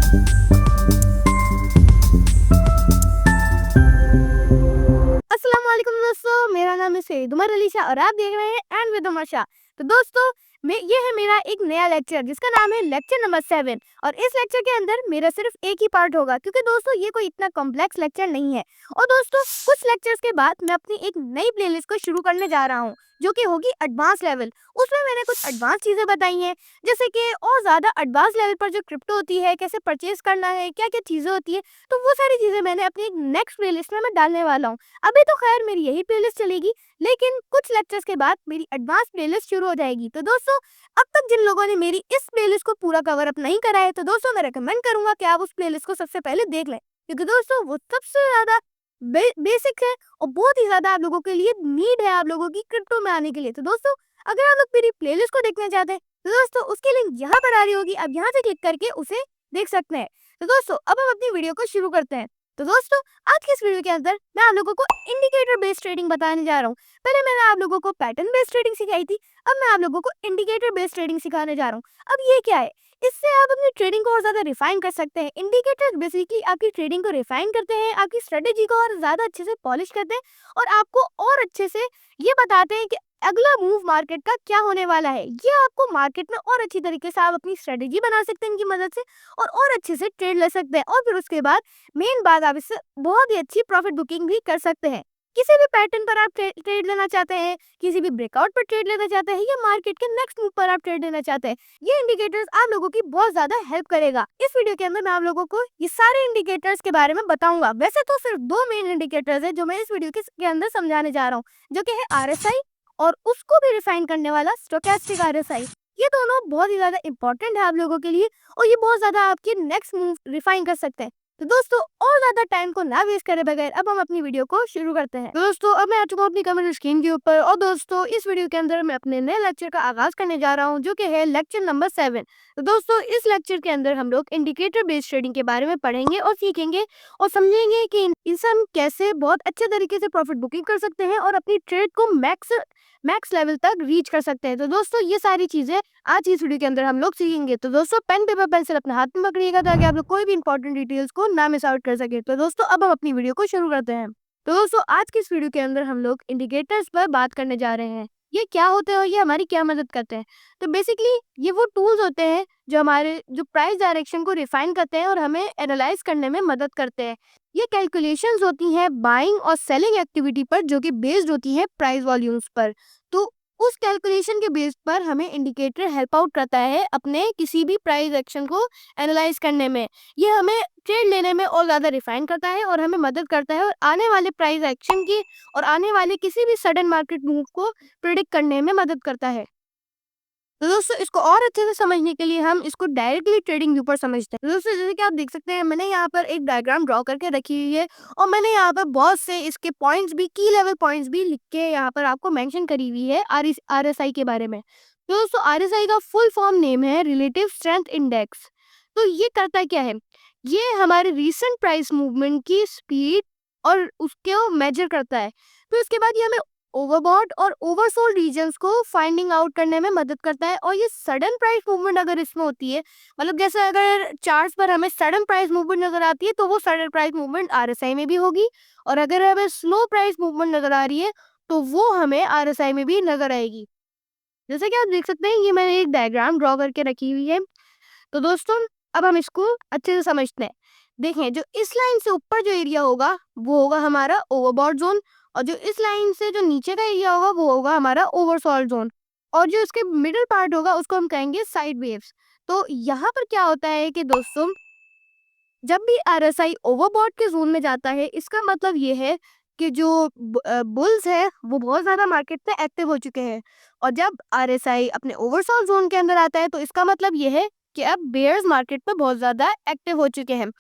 अस्सलाम वालेकुम दोस्तों, मेरा नाम है सईद उमर अली शाह और आप देख रहे हैं एंड विद उमर शाह। तो दोस्तों ये है मेरा एक नया लेक्चर जिसका नाम है लेक्चर नंबर 7 और इस लेक्चर के अंदर मेरा सिर्फ एक ही पार्ट होगा क्योंकि दोस्तों ये कोई इतना कॉम्प्लेक्स लेक्चर नहीं है। और दोस्तों कुछ लेक्चर्स के बाद मैं अपनी एक नई प्लेलिस्ट को शुरू करने जा रहा हूँ जो कि होगी एडवांस लेवल। उसमें मैंने कुछ एडवांस चीजें बताई हैं जैसे कि और ज्यादा एडवांस लेवल पर जो क्रिप्टो होती है, कैसे परचेज करना है, क्या क्या चीजें होती है, तो वो सारी चीजें मैंने अपनी एक नेक्स्ट प्लेलिस्ट में मैं डालने वाला हूँ। अभी तो खैर मेरी यही प्लेलिस्ट चलेगी लेकिन कुछ लेक्चर्स के बाद मेरी एडवांस प्लेलिस्ट शुरू हो जाएगी। तो दोस्तों अब तक जिन लोगों ने मेरी इस प्लेलिस्ट को पूरा कवर अप नहीं करा है तो दोस्तों मैं रेकमेंड करूंगा कि आप उस प्लेलिस्ट को सबसे पहले देख लें क्योंकि दोस्तों वो सबसे ज्यादा बेसिक है और बहुत ही ज्यादा आप लोगों के लिए नीड है आप लोगों की क्रिप्टो में आने के लिए। तो दोस्तों अगर आप लोग मेरी प्लेलिस्ट को देखना चाहते हैं तो दोस्तों उसकी लिंक यहाँ पर आ रही होगी, आप यहाँ से क्लिक करके उसे देख सकते हैं। तो दोस्तों अब हम अपनी वीडियो को शुरू करते हैं। तो दोस्तों आज की इस वीडियो के अंदर मैं आप लोगों को इंडिकेटर बेस्ड ट्रेडिंग बताने जा रहा हूँ। पहले मैंने आप लोगों को पैटर्न बेस्ड ट्रेडिंग सिखाई थी, अब मैं आप लोगों को इंडिकेटर बेस्ड ट्रेडिंग सिखाने जा रहा हूँ। अब ये क्या है, इससे आप अपनी ट्रेडिंग को और ज्यादा रिफाइन कर सकते हैं। इंडिकेटर्स बेसिकली आपकी ट्रेडिंग को रिफाइन करते हैं, आपकी स्ट्रेटेजी को और ज्यादा अच्छे से पॉलिश करते हैं और आपको और अच्छे से ये बताते हैं कि अगला मूव मार्केट का क्या होने वाला है। ये आपको मार्केट में और अच्छी तरीके से आप अपनी स्ट्रेटेजी बना सकते हैं इनकी मदद से और अच्छे से ट्रेड ले सकते हैं और फिर उसके बाद मेन बात आप इससे बहुत ही अच्छी प्रॉफिट बुकिंग भी कर सकते हैं। किसी भी पैटर्न पर आप ट्रेड लेना चाहते हैं, किसी भी ब्रेकआउट पर ट्रेड लेना चाहते हैं या मार्केट के नेक्स्ट मूव पर आप ट्रेड लेना चाहते हैं, ये इंडिकेटर्स आप लोगों की बहुत ज्यादा हेल्प करेगा। इस वीडियो के अंदर मैं आप लोगों को ये सारे इंडिकेटर्स के बारे में बताऊंगा। वैसे तो सिर्फ दो मेन इंडिकेटर्स है जो मैं इस वीडियो के अंदर समझाने जा रहा हूँ, जो कि है आरएसआई और उसको भी रिफाइन करने वाला स्टोचैस्टिक आरएसआई। ये दोनों बहुत ही ज्यादा इंपॉर्टेंट है आप लोगों के लिए और ये बहुत ज्यादा आपके नेक्स्ट मूव रिफाइन कर सकते हैं। तो दोस्तों और ज्यादा टाइम को ना वेस्ट करे बगैर अब हम अपनी वीडियो को शुरू करते हैं। तो दोस्तों अब मैं आ चुका हूँ अपनी कमेंट स्क्रीन के ऊपर और दोस्तों इस वीडियो के अंदर मैं अपने नए लेक्चर का आगाज करने जा रहा हूँ जो कि है लेक्चर नंबर 7। तो दोस्तों इस लेक्चर के अंदर हम लोग इंडिकेटर बेस्ड ट्रेडिंग के बारे में पढ़ेंगे और सीखेंगे और समझेंगे कि इनसे हम कैसे बहुत अच्छे तरीके से प्रॉफिट बुकिंग कर सकते हैं और अपनी ट्रेड को मैक्स लेवल तक रीच कर सकते हैं। तो दोस्तों ये सारी चीजें आज इस वीडियो के अंदर हम लोग सीखेंगे। तो दोस्तों पेन पेपर पेंसिल अपने हाथ में पकड़िएगा ताकि आप लोग कोई भी इंपॉर्टेंट डिटेल्स को ना मिस आउट कर सके। तो दोस्तों अब हम अपनी वीडियो को शुरू करते हैं। तो दोस्तों आज की इस वीडियो के अंदर हम लोग इंडिकेटर्स पर बात करने जा रहे हैं। ये क्या होते हैं और ये हमारी क्या मदद करते हैं। तो बेसिकली ये वो टूल्स होते हैं जो हमारे प्राइस डायरेक्शन को रिफाइन करते हैं और हमें एनालाइज करने में मदद करते हैं। ये कैलकुलेशंस होती हैं बाइंग और सेलिंग एक्टिविटी पर जो कि बेस्ड होती है प्राइस वॉल्यूम्स पर। तो उस कैलकुलेशन के बेस पर हमें इंडिकेटर हेल्प आउट करता है अपने किसी भी प्राइस एक्शन को एनालाइज करने में। ये हमें ट्रेड लेने में और ज़्यादा रिफाइन करता है और हमें मदद करता है और आने वाले प्राइस एक्शन की और आने वाले किसी भी सडन मार्केट मूव को प्रिडिक्ट करने में मदद करता है। तो दोस्तों इसको और अच्छे से समझने के लिए हम इसको डायरेक्टली ट्रेडिंग व्यू पर समझते हैं। तो दोस्तों जैसे कि आप देख सकते हैं मैंने यहाँ पर एक डायग्राम ड्रॉ करके रखी हुई है और मैंने यहाँ पर बहुत से इसके पॉइंट्स भी की लेवल पॉइंट्स भी लिख के यहाँ पर आपको मेंशन करी हुई है आरएसआई के बारे में। तो दोस्तों आरएसआई का फुल फॉर्म नेम है रिलेटिव स्ट्रेंथ इंडेक्स। तो ये करता क्या है, ये हमारे रिसेंट प्राइस मूवमेंट की स्पीड और उसको मेजर करता है। तो इसके बाद ये हमें ओवरबॉट और ओवरसोल्ड रीजन्स को फाइंडिंग आउट करने में मदद करता है। और ये सडन प्राइस मूवमेंट अगर इसमें होती है, मतलब जैसे अगर चार्ट्स पर हमें सडन प्राइस मूवमेंट नजर आती है तो वो सडन प्राइस मूवमेंट आरएसआई में भी होगी और अगर हमें स्लो प्राइस मूवमेंट नजर आ रही है तो वो हमें आरएसआई में भी नजर आएगी। जैसे कि आप देख सकते हैं ये मैंने एक डायग्राम ड्रॉ करके रखी हुई है। तो दोस्तों अब हम इसको अच्छे से समझते हैं। देखें जो इस लाइन से ऊपर जो एरिया होगा वो होगा हमारा ओवरबॉट जोन और जो इस लाइन से जो नीचे का एरिया होगा वो होगा हमारा ओवरसोल्ड जोन और जो इसके मिडिल पार्ट होगा उसको हम कहेंगे साइड वेव्स। तो यहाँ पर क्या होता है कि दोस्तों जब भी आरएसआई ओवरबॉट के जोन में जाता है इसका मतलब ये है कि जो बुल्स है वो बहुत ज्यादा मार्केट में एक्टिव हो चुके हैं और जब आरएसआई अपने ओवरसोल्ड जोन के अंदर आता है तो इसका मतलब ये है कि अब बेयर्स मार्केट में बहुत ज्यादा एक्टिव हो चुके हैं।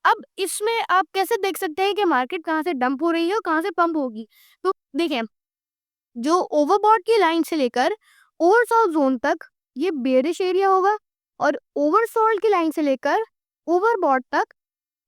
अब इसमें आप कैसे देख सकते हैं कि मार्केट कहाँ से डंप हो रही है और कहाँ से पंप होगी। तो देखें जो ओवरबॉट की लाइन से लेकर ओवरसोल्ड जोन तक ये बेयरिश एरिया होगा और ओवरसोल्ड की लाइन से लेकर ओवरबॉट तक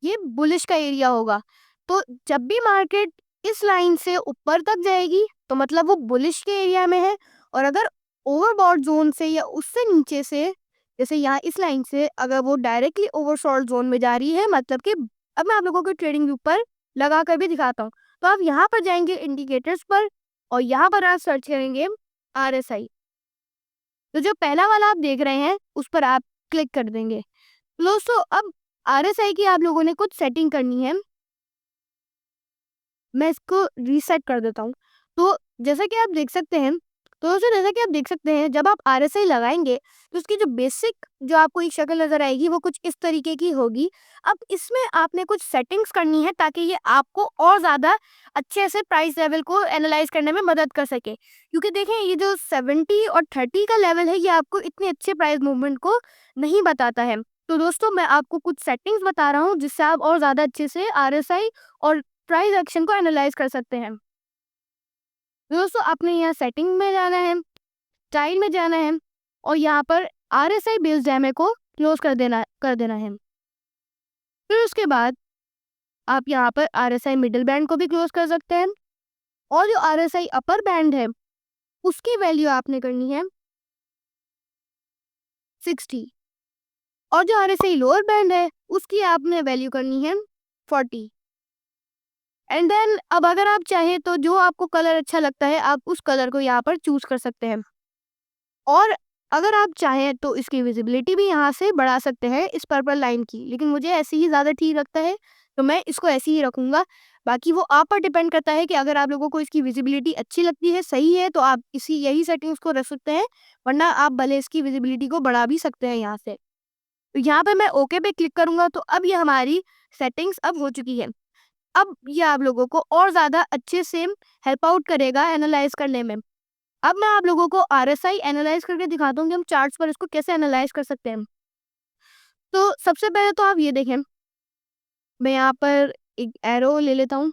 ये बुलिश का एरिया होगा। तो जब भी मार्केट इस लाइन से ऊपर तक जाएगी तो मतलब वो बुलिश के एरिया में है और अगर ओवरबॉट जोन से या उससे नीचे से जैसे यहाँ इस लाइन से अगर वो डायरेक्टली ओवरसोल्ड जोन में जा रही है, मतलब कि अब मैं आप लोगों को ट्रेडिंग व्यू पर लगा कर भी दिखाता हूँ। तो आप यहाँ पर जाएंगे इंडिकेटर्स पर और यहाँ पर आप सर्च करेंगे RSI। तो जो पहला वाला आप देख रहे हैं उस पर आप क्लिक कर देंगे। दोस्तों अब RSI की आप लोगों ने कुछ सेटिंग करनी है, मैं इसको रीसेट कर देता हूँ। तो जैसा कि आप देख सकते हैं, तो दोस्तों जैसा कि आप देख सकते हैं, जब आप RSI लगाएंगे तो उसकी जो बेसिक जो आपको एक शक्ल नज़र आएगी वो कुछ इस तरीके की होगी। अब इसमें आपने कुछ सेटिंग्स करनी है ताकि ये आपको और ज़्यादा अच्छे से प्राइस लेवल को एनालाइज करने में मदद कर सके, क्योंकि देखें ये जो 70 और 30 का लेवल है ये आपको इतने अच्छे प्राइस मूवमेंट को नहीं बताता है। तो दोस्तों मैं आपको कुछ सेटिंग्स बता रहा हूँ जिससे आप और ज़्यादा अच्छे से RSI और प्राइस एक्शन को एनालाइज कर सकते हैं। दोस्तों आपने यहाँ सेटिंग में जाना है, स्टाइल में जाना है और यहाँ पर RSI बेस्ड डैमे को क्लोज कर देना है। फिर उसके बाद आप यहाँ पर RSI मिडिल बैंड को भी क्लोज कर सकते हैं और जो RSI अपर बैंड है उसकी वैल्यू आपने करनी है 60 और जो RSI लोअर बैंड है उसकी आपने वैल्यू करनी है 40। एंड देन अब अगर आप चाहें तो जो आपको कलर अच्छा लगता है आप उस कलर को यहाँ पर चूज कर सकते हैं और अगर आप चाहें तो इसकी विजिबिलिटी भी यहाँ से बढ़ा सकते हैं इस पर्पल लाइन की, लेकिन मुझे ऐसे ही ज़्यादा ठीक लगता है तो मैं इसको ऐसे ही रखूँगा। बाकी वो आप पर डिपेंड करता है कि अगर आप लोगों को इसकी विजिबिलिटी अच्छी लगती है, सही है, तो आप यही सेटिंग्स को रख सकते हैं, वरना आप भले इसकी विजिबिलिटी को बढ़ा भी सकते हैं यहाँ से। तो यहाँ पे मैं ओके पे क्लिक करूँगा तो अब ये हमारी सेटिंग्स अब हो चुकी है। अब ये आप लोगों को और ज़्यादा अच्छे से हेल्प आउट करेगा एनालाइज करने में। अब मैं आप लोगों को RSI एनालाइज करके दिखाता हूँ कि हम चार्ट्स पर इसको कैसे एनालाइज कर सकते हैं। तो सबसे पहले तो आप ये देखें, मैं यहाँ पर एक एरो ले लेता हूँ।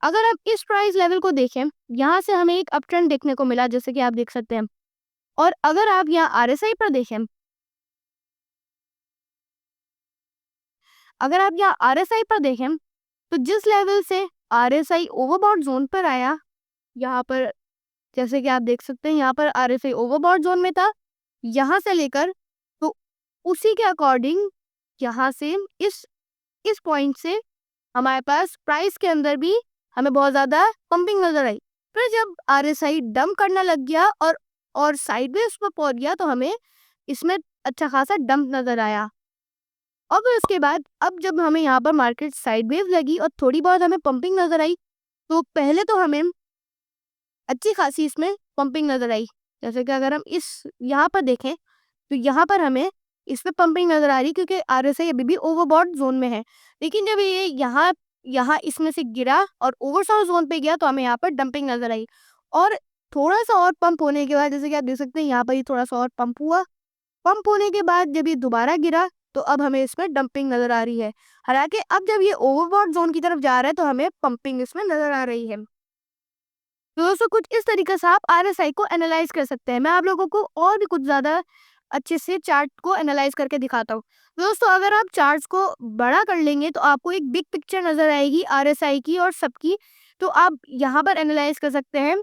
अगर आप इस प्राइस लेवल को देखें, यहाँ से हमें एक अप ट्रेंड देखने को मिला जैसे कि आप देख सकते हैं। और अगर आप यहाँ RSI पर देखें, अगर आप यहाँ RSI पर देखें तो जिस लेवल से RSI ओवरबॉट जोन पर आया, यहाँ पर जैसे कि आप देख सकते हैं यहाँ पर RSI ओवरबॉट जोन में था, यहाँ से लेकर तो उसी के अकॉर्डिंग यहाँ से इस पॉइंट से हमारे पास प्राइस के अंदर भी हमें बहुत ज़्यादा पंपिंग नजर आई। फिर जब RSI डंप करना लग गया और साइडवेज पर पहुंच गया तो हमें इसमें अच्छा खासा डंप नजर आया। और फिर उसके बाद अब जब हमें यहाँ पर मार्केट साइडवेज लगी और थोड़ी बहुत हमें पंपिंग नजर आई, तो पहले तो हमें अच्छी खासी इसमें पंपिंग नजर आई। जैसे कि अगर हम इस यहाँ पर देखें तो यहाँ पर हमें इसमें पंपिंग नजर आ रही क्योंकि RSI अभी भी ओवरबॉट जोन में है। लेकिन जब ये यहाँ यहाँ इसमें से गिरा और ओवरसोल्ड जोन पे गया तो हमें यहाँ पर डंपिंग नजर आई और थोड़ा सा और पंप होने के बाद जैसे कि आप देख सकते हैं यहाँ पर ये थोड़ा सा और पंप हुआ। पंप होने के बाद जब ये दोबारा गिरा तो अब हमें इसमें डंपिंग नजर आ रही है। हालांकि अब जब ये ओवरबॉट जोन की तरफ जा रहा है तो हमें पंपिंग इसमें नजर आ रही है। तो दोस्तों कुछ इस तरीके से आप RSI को एनालाइज कर सकते हैं। मैं आप लोगों को और भी कुछ ज़्यादा अच्छे से चार्ट को एनालाइज करके दिखाता हूँ। दोस्तों अगर आप चार्ट्स को बड़ा कर लेंगे तो आपको एक बिग पिक्चर नज़र आएगी RSI की और सबकी, तो आप यहाँ पर एनालाइज कर सकते हैं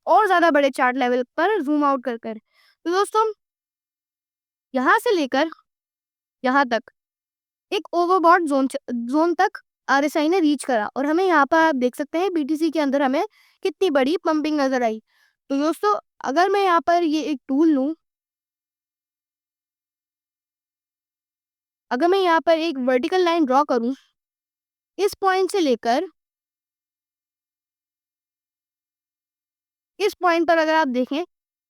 और ज़्यादा बड़े चार्ट लेवल पर जूम आउट कर कर। तो दोस्तों यहाँ से लेकर यहाँ तक एक ओवरबॉट जोन तक RSI ने रीच करा और हमें यहाँ पर आप देख सकते हैं BTC के अंदर हमें कितनी बड़ी पंपिंग नजर आई। तो दोस्तों अगर मैं यहाँ पर ये एक टूल लूँ, अगर मैं यहाँ पर एक वर्टिकल लाइन ड्रॉ करूँ इस पॉइंट से लेकर इस पॉइंट पर, अगर आप देखें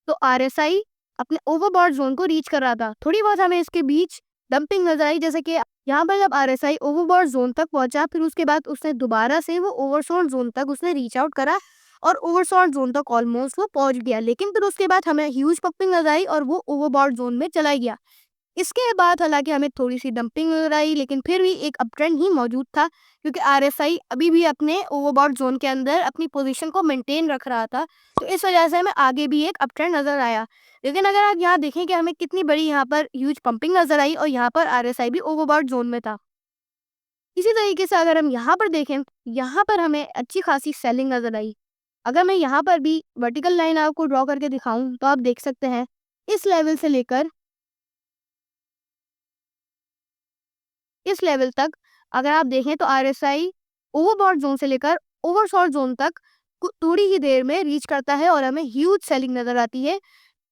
तो RSI अपने ओवरबॉट जोन को रीच कर रहा था। थोड़ी बहुत हमें इसके बीच डंपिंग नजर आई, जैसे कि यहाँ पर जब RSI ओवरबॉट जोन तक पहुंचा फिर उसके बाद उसने दोबारा से वो ओवरसोल्ड जोन तक उसने रीच आउट करा और ओवरसोल्ड जोन तक ऑलमोस्ट वो पहुंच गया। लेकिन फिर उसके बाद हमें ह्यूज पंपिंग नजर आई और वो ओवरबॉट जोन में चला गया। इसके बाद हालांकि हमें थोड़ी सी डंपिंग नजर आई लेकिन फिर भी एक अपट्रेंड ही मौजूद था क्योंकि RSI अभी भी अपने ओवरबॉट जोन के अंदर अपनी पोजीशन को मेंटेन रख रहा था। तो इस वजह से हमें आगे भी एक अपट्रेंड नजर आया। लेकिन अगर आप यहाँ देखें कि हमें कितनी बड़ी यहाँ पर ह्यूज पंपिंग नजर आई और यहाँ पर RSI भी ओवरबॉट जोन में था। इसी तरीके से अगर हम यहाँ पर देखें, यहाँ पर हमें अच्छी खासी सेलिंग नजर आई। अगर मैं यहाँ पर भी वर्टिकल लाइन आपको ड्रॉ करके दिखाऊं तो आप देख सकते हैं इस लेवल से लेकर इस लेवल तक अगर आप देखें तो RSI ओवरबॉट जोन से लेकर ओवरसोल्ड जोन तक थोड़ी ही देर में रीच करता है और हमें ह्यूज सेलिंग नजर आती है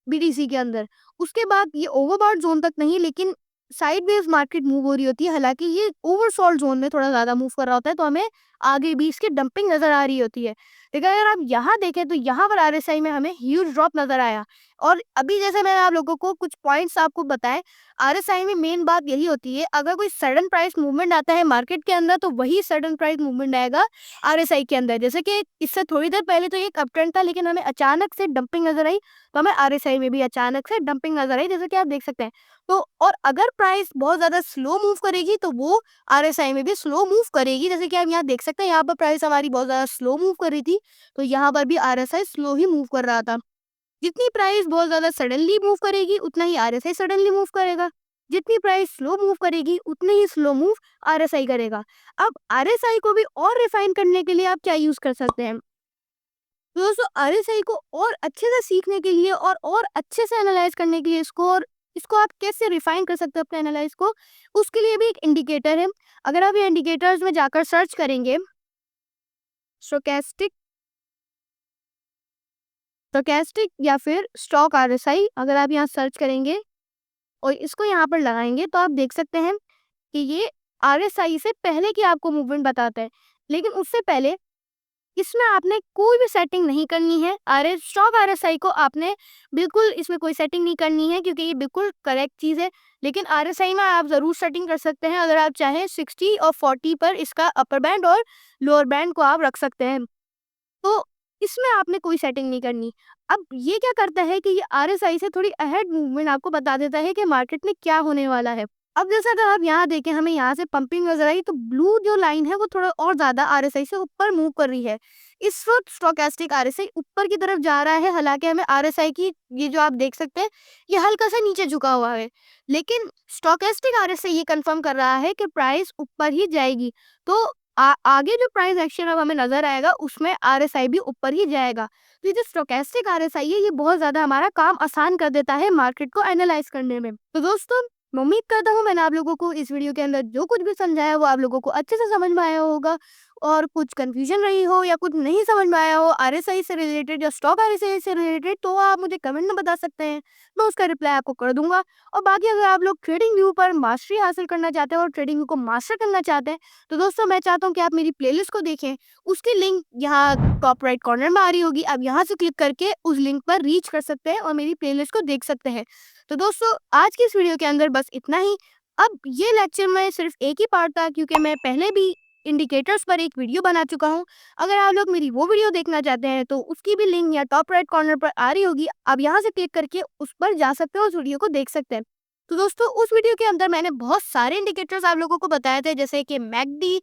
BTC के अंदर। उसके बाद ये ओवरबॉट जोन तक नहीं, लेकिन साइडवेज मार्केट मूव हो रही होती है। हालांकि ये ओवरसोल्ड जोन में थोड़ा ज्यादा मूव कर रहा होता है, तो हमें आगे भी इसकी डंपिंग नजर आ रही होती है। लेकिन अगर आप यहाँ देखें तो यहाँ पर RSI में हमें ह्यूज ड्रॉप नजर आया। और अभी जैसे मैंने आप लोगों को कुछ पॉइंट्स आपको बताए, RSI में मेन बात यही होती है, अगर कोई सडन प्राइस मूवमेंट आता है मार्केट के अंदर तो वही सडन प्राइस मूवमेंट आएगा RSI के अंदर। जैसे कि इससे थोड़ी देर पहले तो ये एक अपट्रेंड था, लेकिन हमें अचानक से डंपिंग नजर आई, तो हमें RSI में भी अचानक से डंपिंग नजर आई, जैसे कि आप देख सकते हैं। तो और अगर प्राइस बहुत ज्यादा स्लो मूव करेगी तो वो RSI में भी स्लो मूव करेगी। जैसे कि आप यहाँ देख सकते हैं, यहाँ पर प्राइस हमारी बहुत ज्यादा स्लो मूव कर रही थी, तो यहाँ पर भी RSI स्लो ही मूव कर रहा था। जितनी प्राइस बहुत ज्यादा सडनली मूव करेगी उतना ही RSI सडनली मूव करेगा। जितनी प्राइस स्लो मूव करेगी उतनी ही स्लो मूव RSI करेगा। अब RSI को भी और रिफाइन करने के लिए आप क्या यूज कर सकते हैं? तो दोस्तों RSI को और अच्छे से सीखने के लिए और अच्छे से एनालाइज करने के लिए इसको आप कैसे रिफाइन कर सकते हैं अपने एनालाइज को, उसके लिए भी एक इंडिकेटर है। अगर आप ये इंडिकेटर्स में जाकर सर्च करेंगे स्टोकेस्टिक स्टोकेस्टिक या फिर स्टॉक RSI, अगर आप यहाँ सर्च करेंगे और इसको यहाँ पर लगाएंगे तो आप देख सकते हैं कि ये RSI से पहले की आपको मूवमेंट बताता है। लेकिन उससे पहले इसमें आपने कोई भी सेटिंग नहीं करनी है। स्टॉक RSI को आपने बिल्कुल इसमें कोई सेटिंग नहीं करनी है, क्योंकि ये बिल्कुल करेक्ट चीज़ है। लेकिन RSI में आप ज़रूर सेटिंग कर सकते हैं। अगर आप चाहें 60 और 40 पर इसका अपर बैंड और लोअर बैंड को आप रख सकते हैं, तो इसमें आपने कोई सेटिंग नहीं करनी। अब ये क्या करता है कि ये RSI से थोड़ी अहेड मूवमेंट आपको बता देता है कि मार्केट में क्या होने वाला है। अब जैसे अगर आप यहाँ देखें, हमें यहाँ से पंपिंग नजर आई, तो ब्लू जो लाइन है वो थोड़ा और ज्यादा RSI से ऊपर मूव कर रही है। इस वक्त स्टोकेस्टिक RSI ऊपर की तरफ जा रहा है, हालांकि हमें RSI की ये जो आप देख सकते हैं ये हल्का सा नीचे झुका हुआ है, लेकिन स्टोकेस्टिक RSI ये कंफर्म कर रहा है कि प्राइस ऊपर ही जाएगी। तो आगे जो प्राइस एक्शन अब हमें नजर आएगा उसमें RSI भी ऊपर ही जाएगा। तो ये जो स्टोकेस्टिक RSI है ये बहुत ज्यादा हमारा काम आसान कर देता है मार्केट को एनालाइज करने में। तो दोस्तों, मैं उम्मीद करता हूँ मैंने आप लोगों को इस वीडियो के अंदर जो कुछ भी समझाया वो आप लोगों को अच्छे से समझ में आया होगा। और कुछ कंफ्यूजन रही हो या कुछ नहीं समझ में आया हो RSI से रिलेटेड या स्टॉक RSI से रिलेटेड, तो आप मुझे कमेंट में बता सकते हैं, मैं उसका रिप्लाई आपको कर दूंगा। और बाकी अगर आप लोग ट्रेडिंग व्यू पर मास्टरी हासिल करना चाहते हैं और ट्रेडिंग व्यू को मास्टर करना चाहते हैं, तो दोस्तों मैं चाहता हूँ कि आप मेरी प्लेलिस्ट को देखें। उसकी लिंक यहाँ टॉप राइट कॉर्नर में आ रही होगी, आप यहाँ से क्लिक करके उस लिंक पर रीच कर सकते हैं और मेरी प्लेलिस्ट को देख सकते हैं। तो दोस्तों, आज की इस वीडियो के अंदर बस इतना ही। अब ये लेक्चर में सिर्फ एक ही पार्ट था, क्योंकि मैं पहले भी इंडिकेटर्स पर एक वीडियो बना चुका हूँ। अगर आप लोग मेरी वो वीडियो देखना चाहते हैं तो उसकी भी लिंक या टॉप राइट कॉर्नर पर आ रही होगी, आप यहाँ से क्लिक करके उस पर जा सकते हो, उस वीडियो को देख सकते हैं। तो दोस्तों, उस वीडियो के अंदर मैंने बहुत सारे इंडिकेटर्स आप लोगों को बताए थे, जैसे कि MACD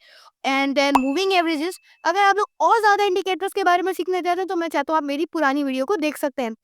and then moving averages. अगर आप लोग और ज्यादा इंडिकेटर्स के बारे में सीखना चाहते हैं तो मैं चाहता हूँ आप मेरी पुरानी वीडियो को देख सकते हैं।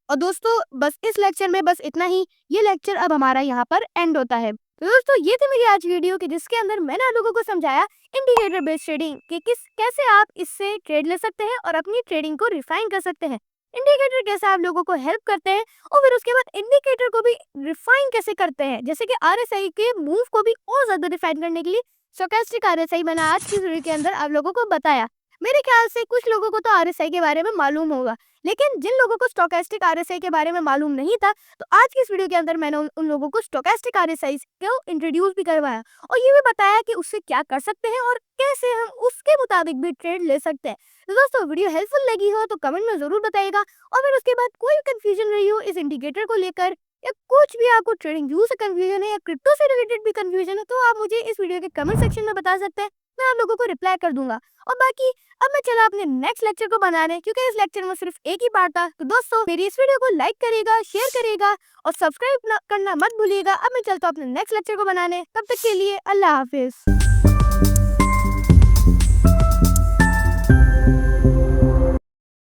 और दोस्तों, बस इस लेक्चर में बस इतना ही। ये लेक्चर अब हमारा यहाँ पर एंड होता है। तो दोस्तों, ये थी मेरी आज की वीडियो कि जिसके अंदर मैंने आप लोगों को समझाया इंडिकेटर बेस्ड ट्रेडिंग कि कैसे आप इससे ट्रेड ले सकते हैं और अपनी ट्रेडिंग को रिफाइन कर सकते हैं। इंडिकेटर कैसे आप लोगों को हेल्प करते हैं और फिर उसके बाद इंडिकेटर को भी रिफाइन कैसे करते हैं, जैसे कि RSI के मूव को भी और ज्यादा रिफाइन करने के लिए स्टोकेस्टिक RSI मैंने आज की वीडियो के अंदर आप लोगों को बताया। मेरे ख्याल से कुछ लोगों को तो RSI के बारे में मालूम होगा, लेकिन जिन लोगों को स्टोकेस्टिक RSI के बारे में मालूम नहीं था, तो आज की इस वीडियो के अंदर मैंने उन लोगों को स्टोकेस्टिक RSI को इंट्रोड्यूस भी करवाया और ये भी बताया कि उससे क्या कर सकते हैं और कैसे हम उसके मुताबिक भी ट्रेड ले सकते हैं। तो दोस्तों, वीडियो हेल्पफुल लगी हो तो कमेंट में जरूर बताइएगा। और फिर उसके बाद कोई कंफ्यूजन रही हो इस इंडिकेटर को लेकर या कुछ भी आपको ट्रेडिंग व्यू से कंफ्यूजन है या क्रिप्टो से रिलेटेड भी कंफ्यूजन है, तो आप मुझे इस वीडियो के कमेंट सेक्शन में बता सकते हैं, मैं आप लोगों को रिप्लाई कर दूंगा। और बाकी अब मैं चला अपने नेक्स्ट लेक्चर को बनाने, क्योंकि इस लेक्चर में सिर्फ एक ही पार्ट था। तो दोस्तों, मेरी इस वीडियो को लाइक करिएगा, शेयर करिएगा और सब्सक्राइब करना मत भूलिएगा। अब मैं चलता हूँ अपने नेक्स्ट लेक्चर को बनाने, तब तक के लिए अल्लाह हाफिज।